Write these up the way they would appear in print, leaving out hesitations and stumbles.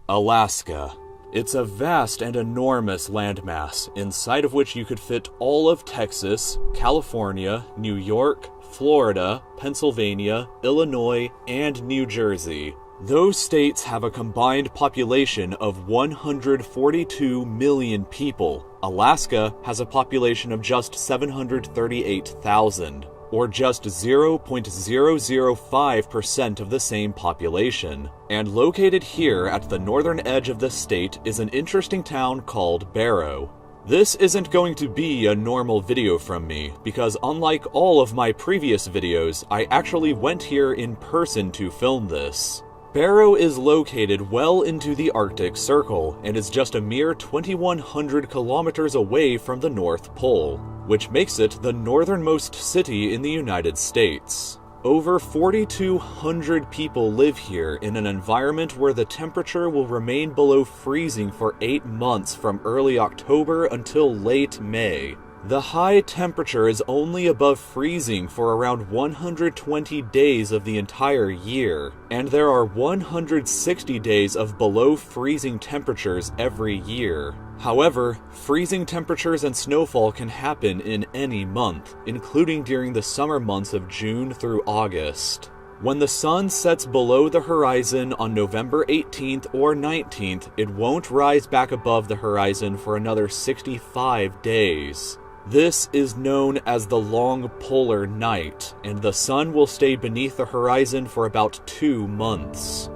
Alaska. It's a vast and enormous landmass, inside of which you could fit all of Texas, California, New York, Florida, Pennsylvania, Illinois, and New Jersey. Those states have a combined population of 142 million people. Alaska has a population of just 738,000, or just 0.005% of the same population. And located here at the northern edge of the state is an interesting town called Barrow. This isn't going to be a normal video from me, because unlike all of my previous videos, I actually went here in person to film this. Barrow is located well into the Arctic Circle, and is just a mere 2,100 kilometers away from the North Pole, which makes it the northernmost city in the United States. Over 4,200 people live here in an environment where the temperature will remain below freezing for 8 months from early October until late May. The high temperature is only above freezing for around 120 days of the entire year, and there are 160 days of below freezing temperatures every year. However, freezing temperatures and snowfall can happen in any month, including during the summer months of June through August. When the sun sets below the horizon on November 18th or 19th, it won't rise back above the horizon for another 65 days. This is known as the long polar night, and the sun will stay beneath the horizon for about 2 months.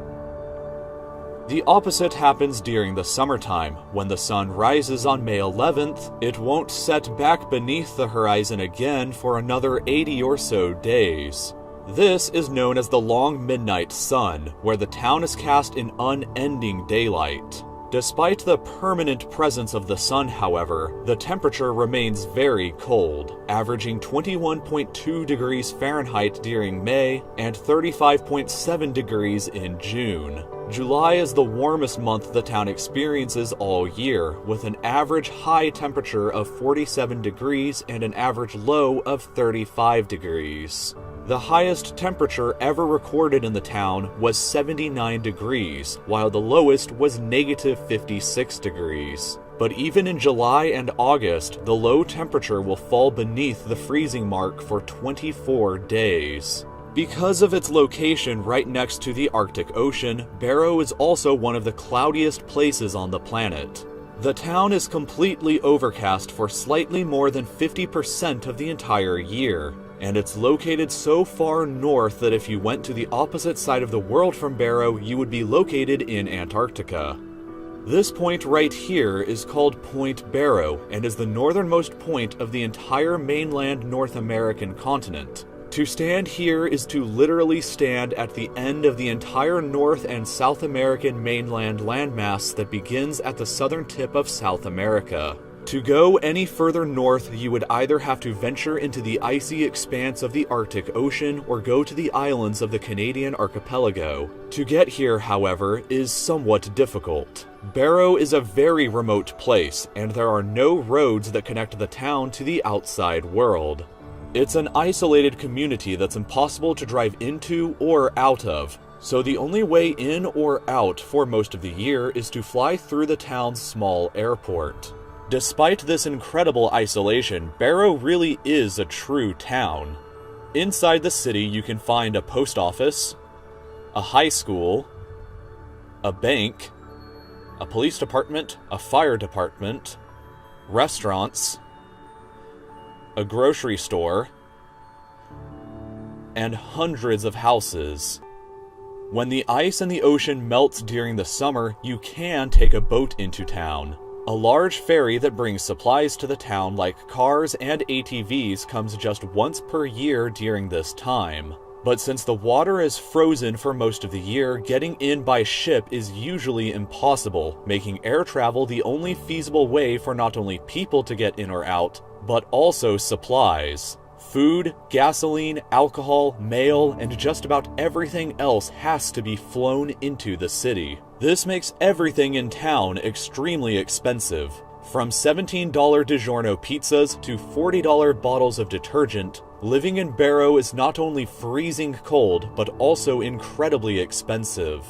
The opposite happens during the summertime. When the sun rises on May 11th, it won't set back beneath the horizon again for another 80 or so days. This is known as the long midnight sun, where the town is cast in unending daylight. Despite the permanent presence of the sun, however, the temperature remains very cold, averaging 21.2 degrees Fahrenheit during May and 35.7 degrees in June. July is the warmest month the town experiences all year, with an average high temperature of 47 degrees and an average low of 35 degrees. The highest temperature ever recorded in the town was 79 degrees, while the lowest was negative 56 degrees. But even in July and August, the low temperature will fall beneath the freezing mark for 24 days. Because of its location right next to the Arctic Ocean, Barrow is also one of the cloudiest places on the planet. The town is completely overcast for slightly more than 50% of the entire year, and it's located so far north that if you went to the opposite side of the world from Barrow, you would be located in Antarctica. This point right here is called Point Barrow, and is the northernmost point of the entire mainland North American continent. To stand here is to literally stand at the end of the entire North and South American mainland landmass that begins at the southern tip of South America. To go any further north, you would either have to venture into the icy expanse of the Arctic Ocean or go to the islands of the Canadian archipelago. To get here, however, is somewhat difficult. Barrow is a very remote place, and there are no roads that connect the town to the outside world. It's an isolated community that's impossible to drive into or out of, so the only way in or out for most of the year is to fly through the town's small airport. Despite this incredible isolation, Barrow really is a true town. Inside the city you can find a post office, a high school, a bank, a police department, a fire department, restaurants, a grocery store, and hundreds of houses. When the ice in the ocean melts during the summer, you can take a boat into town. A large ferry that brings supplies to the town like cars and ATVs comes just once per year during this time. But since the water is frozen for most of the year, getting in by ship is usually impossible, making air travel the only feasible way for not only people to get in or out, but also supplies. Food, gasoline, alcohol, mail, and just about everything else has to be flown into the city. This makes everything in town extremely expensive. From $17 DiGiorno pizzas to $40 bottles of detergent, living in Barrow is not only freezing cold, but also incredibly expensive.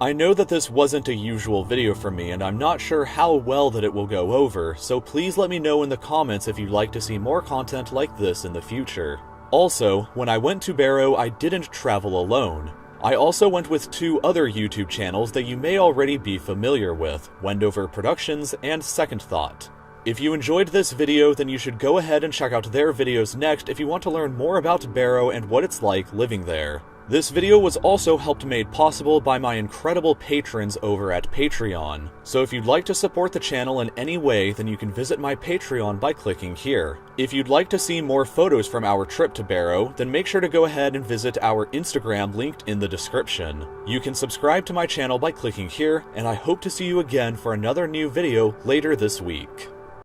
I know that this wasn't a usual video for me, and I'm not sure how well that it will go over, so please let me know in the comments if you'd like to see more content like this in the future. Also, when I went to Barrow, I didn't travel alone. I also went with 2 other YouTube channels that you may already be familiar with, Wendover Productions and Second Thought. If you enjoyed this video, then you should go ahead and check out their videos next if you want to learn more about Barrow and what it's like living there. This video was also helped made possible by my incredible patrons over at Patreon. So if you'd like to support the channel in any way, then you can visit my Patreon by clicking here. If you'd like to see more photos from our trip to Barrow, then make sure to go ahead and visit our Instagram linked in the description. You can subscribe to my channel by clicking here, and I hope to see you again for another new video later this week.